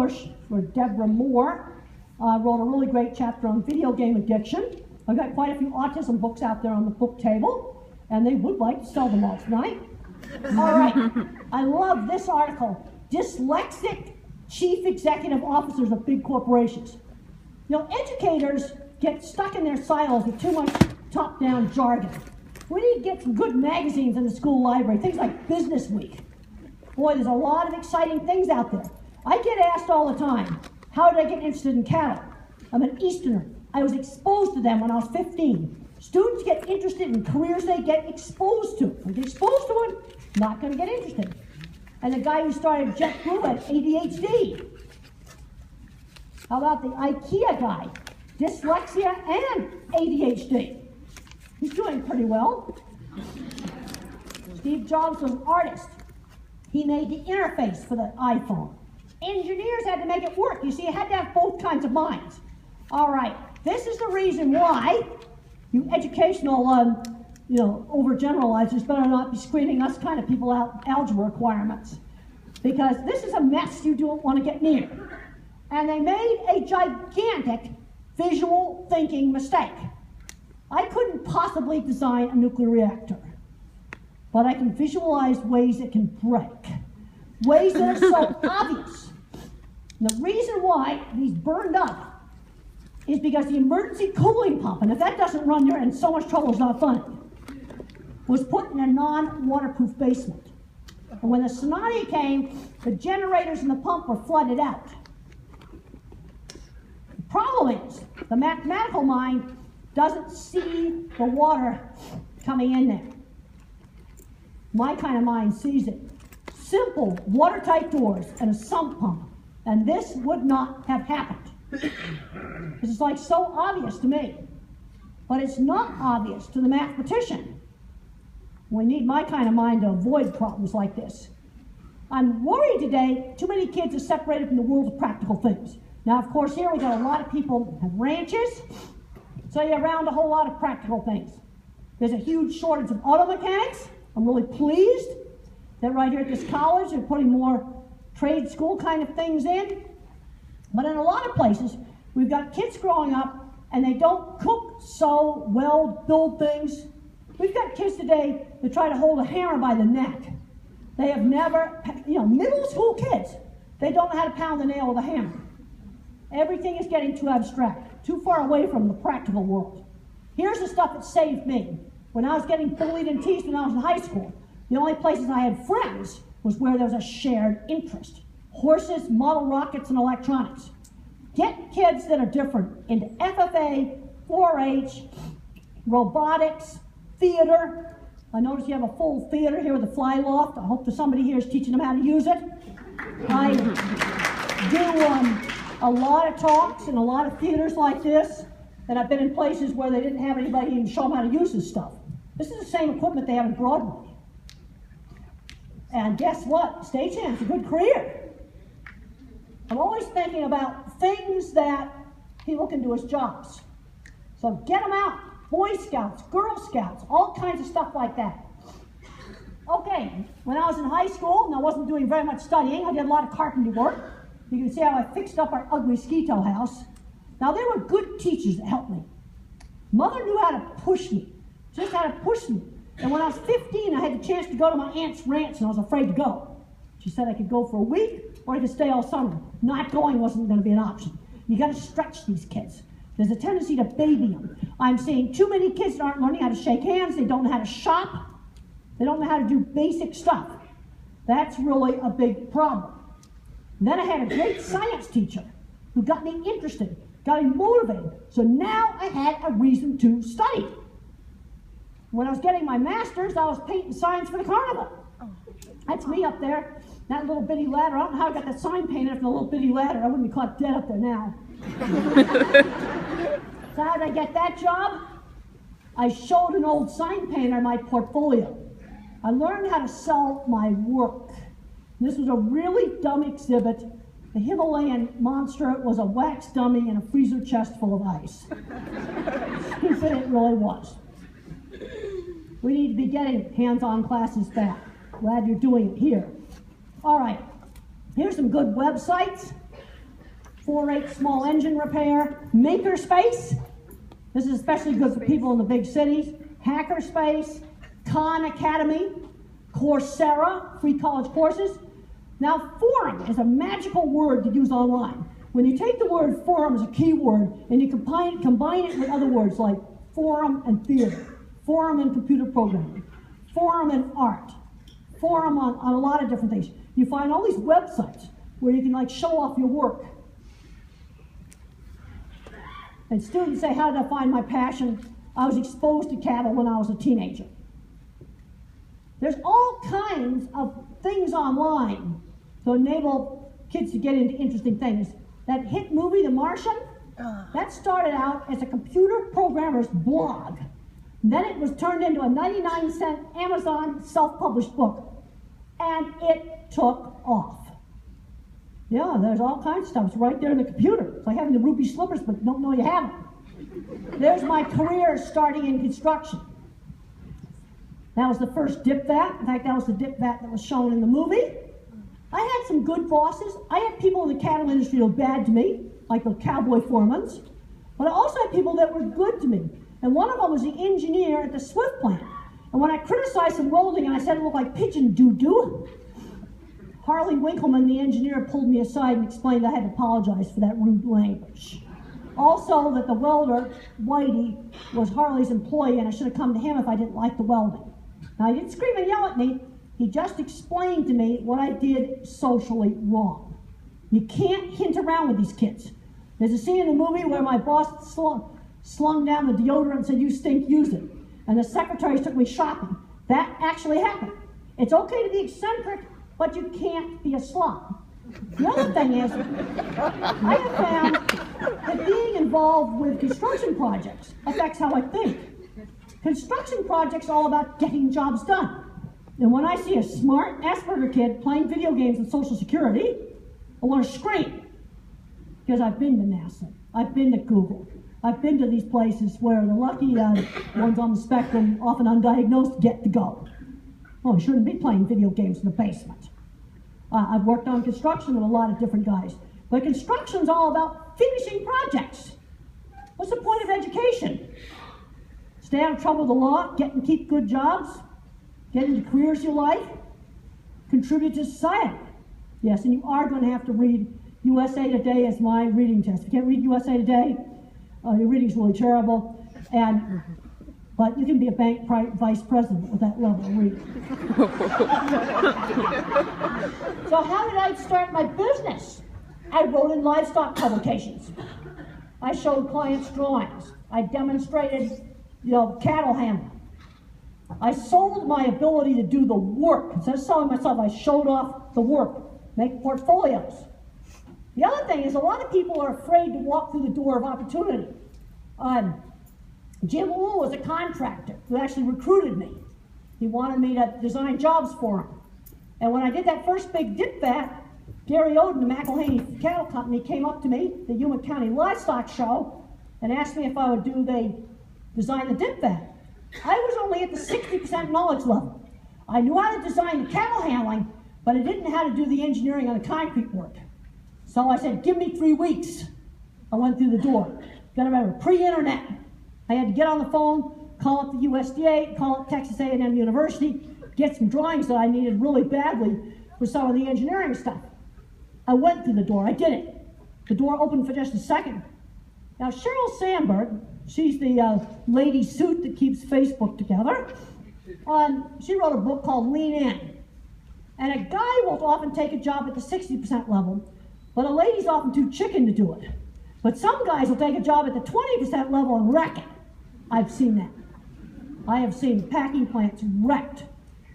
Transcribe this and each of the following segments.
push for Deborah Moore. Wrote a really great chapter on video game addiction. I've got quite a few autism books out there on the book table, and they would like to sell them all tonight. All right, I love this article. Dyslexic chief executive officers of big corporations. You know, educators get stuck in their silos with too much top-down jargon. We need to get some good magazines in the school library, things like Business Week. Boy, there's a lot of exciting things out there. I get asked all the time, how did I get interested in cattle? I'm an Easterner. I was exposed to them when I was 15. Students get interested in careers they get exposed to. If they get exposed to it, not going to get interested. And the guy who started JetBlue had ADHD. How about the IKEA guy? Dyslexia and ADHD. He's doing pretty well. Steve Jobs was an artist. He made the interface for the iPhone. Engineers had to make it work. You see, you had to have both kinds of minds. All right, this is the reason why you educational, overgeneralizers better not be screaming us kind of people out algebra requirements. Because this is a mess you don't want to get near. And they made a gigantic visual thinking mistake. I couldn't possibly design a nuclear reactor, but I can visualize ways it can break. Ways that are so obvious. And the reason why these burned up is because the emergency cooling pump, and if that doesn't run, you're in so much trouble it's not funny, was put in a non-waterproof basement. And when the tsunami came, the generators in the pump were flooded out. The problem is, the mathematical mind doesn't see the water coming in there. My kind of mind sees it. Simple watertight doors and a sump pump, and this would not have happened. This is like so obvious to me, but it's not obvious to the mathematician. We need my kind of mind to avoid problems like this. I'm worried today too many kids are separated from the world of practical things. Now, of course, here we got a lot of people who have ranches, so you're around a whole lot of practical things. There's a huge shortage of auto mechanics. I'm really pleased that right here at this college they're putting more trade school kind of things in. But in a lot of places, we've got kids growing up and they don't cook, sew, weld, build things. We've got kids today that try to hold a hammer by the neck. They have never, middle school kids, they don't know how to pound the nail with a hammer. Everything is getting too abstract, too far away from the practical world. Here's the stuff that saved me. When I was getting bullied and teased when I was in high school, the only places I had friends was where there was a shared interest. Horses, model rockets, and electronics. Get kids that are different into FFA, 4-H, robotics, theater. I notice you have a full theater here with a fly loft. I hope that somebody here is teaching them how to use it. I do a lot of talks in a lot of theaters like this, and I've been in places where they didn't have anybody even show them how to use this stuff. This is the same equipment they have in Broadway. And guess what? Stagehand's a good career. I'm always thinking about things that people can do as jobs. So get them out. Boy Scouts, Girl Scouts, all kinds of stuff like that. Okay, when I was in high school and I wasn't doing very much studying, I did a lot of carpentry work. You can see how I fixed up our ugly ski-tow house. Now, there were good teachers that helped me. Mother knew how to push me, just how to push me. And when I was 15, I had the chance to go to my aunt's ranch, and I was afraid to go. She said I could go for a week, or I could stay all summer. Not going wasn't going to be an option. You got to stretch these kids. There's a tendency to baby them. I'm seeing too many kids that aren't learning how to shake hands. They don't know how to shop. They don't know how to do basic stuff. That's really a big problem. And then I had a great science teacher who got me interested, got me motivated. So now I had a reason to study. When I was getting my master's, I was painting signs for the carnival. That's me up there, that little bitty ladder. I don't know how I got that sign painted from a little bitty ladder. I wouldn't be caught dead up there now. So how did I get that job? I showed an old sign painter my portfolio. I learned how to sell my work. This was a really dumb exhibit. The Himalayan monster was a wax dummy in a freezer chest full of ice. Stupid it really was. We need to be getting hands-on classes back. Glad you're doing it here. All right, here's some good websites. 4-H small engine repair, makerspace. This is especially good for people in the big cities. Hackerspace, Khan Academy, Coursera, free college courses. Now, forum is a magical word to use online. When you take the word forum as a keyword and you combine it with other words like forum and theater, forum and computer programming, forum and art, forum on a lot of different things, you find all these websites where you can like show off your work. And students say, how did I find my passion? I was exposed to cattle when I was a teenager. There's all kinds of things online to enable kids to get into interesting things. That hit movie, The Martian, that started out as a computer programmer's blog. Then it was turned into a 99-cent Amazon self-published book. And it took off. Yeah, there's all kinds of stuff. It's right there in the computer. It's like having the ruby slippers, but don't know you have them. There's my career starting in construction. That was the first dip vat. In fact, that was the dip vat that was shown in the movie. I had some good bosses. I had people in the cattle industry who were bad to me, like the cowboy foremans. But I also had people that were good to me. And one of them was the engineer at the Swift plant. And when I criticized some welding and I said it looked like pigeon doo-doo, Harley Winkleman, the engineer, pulled me aside and explained I had to apologize for that rude language. Also, that the welder, Whitey, was Harley's employee and I should have come to him if I didn't like the welding. Now, he didn't scream and yell at me. He just explained to me what I did socially wrong. You can't hint around with these kids. There's a scene in the movie where my boss slung down the deodorant and said, "You stink, use it." And the secretaries took me shopping. That actually happened. It's okay to be eccentric, but you can't be a slob. The other thing is, I have found that being involved with construction projects affects how I think. Construction projects are all about getting jobs done. And when I see a smart Asperger kid playing video games with Social Security, I want to scream. Because I've been to NASA, I've been to Google, I've been to these places where the lucky ones on the spectrum, often undiagnosed, get to go. Oh, you shouldn't be playing video games in the basement. I've worked on construction with a lot of different guys. But construction's all about finishing projects. What's the point of education? Stay out of trouble with the law, get and keep good jobs, get into careers you like, contribute to society. Yes, and you are going to have to read USA Today as my reading test. If you can't read USA Today, your reading's really terrible. But you can be a bank vice president with that level of reading. So how did I start my business? I wrote in livestock publications. I showed clients drawings. I demonstrated, cattle handling. I sold my ability to do the work. Instead of selling myself, I showed off the work, make portfolios. The other thing is a lot of people are afraid to walk through the door of opportunity. Jim Wu was a contractor who actually recruited me. He wanted me to design jobs for him. And when I did that first big dip vat, Gary Oden, the McElhaney Cattle Company, came up to me, the Yuma County Livestock Show, and asked me if I would design the dip vat. I was only at the 60% knowledge level. I knew how to design the cattle handling, but I didn't know how to do the engineering on the concrete work. So I said, give me 3 weeks. I went through the door. Got to remember, pre-internet. I had to get on the phone, call up the USDA, call up Texas A&M University, get some drawings that I needed really badly for some of the engineering stuff. I went through the door, I did it. The door opened for just a second. Now Sheryl Sandberg, she's the lady suit that keeps Facebook together. She wrote a book called Lean In. And a guy will often take a job at the 60% level, but a lady's often too chicken to do it. But some guys will take a job at the 20% level and wreck it. I've seen that. I have seen packing plants wrecked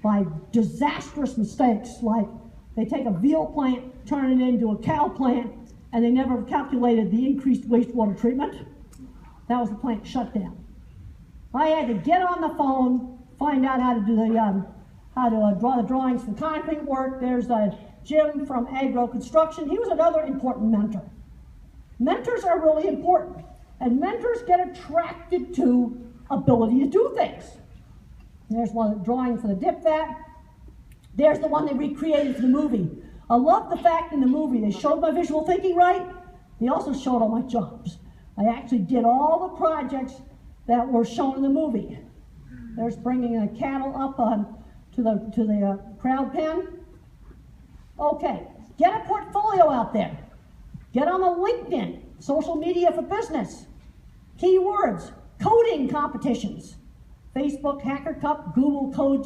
by disastrous mistakes, like they take a veal plant, turn it into a cow plant, and they never calculated the increased wastewater treatment. That was the plant shut down. I had to get on the phone, find out how to do draw the drawings for concrete work. There's Jim from Agro Construction. He was another important mentor. Mentors are really important, and mentors get attracted to ability to do things. There's one drawing for the dip vat. There's the one they recreated for the movie. I love the fact in the movie they showed my visual thinking right, They also showed all my jobs. I actually did all the projects that were shown in the movie. There's bringing the cattle up to the crowd pen. Okay, get a portfolio out there. Get on the LinkedIn, social media for business. Keywords, coding competitions. Facebook Hacker Cup, Google Code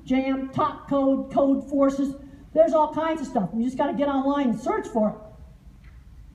Jam, Top Code, Code Forces. There's all kinds of stuff. You just got to get online and search for it.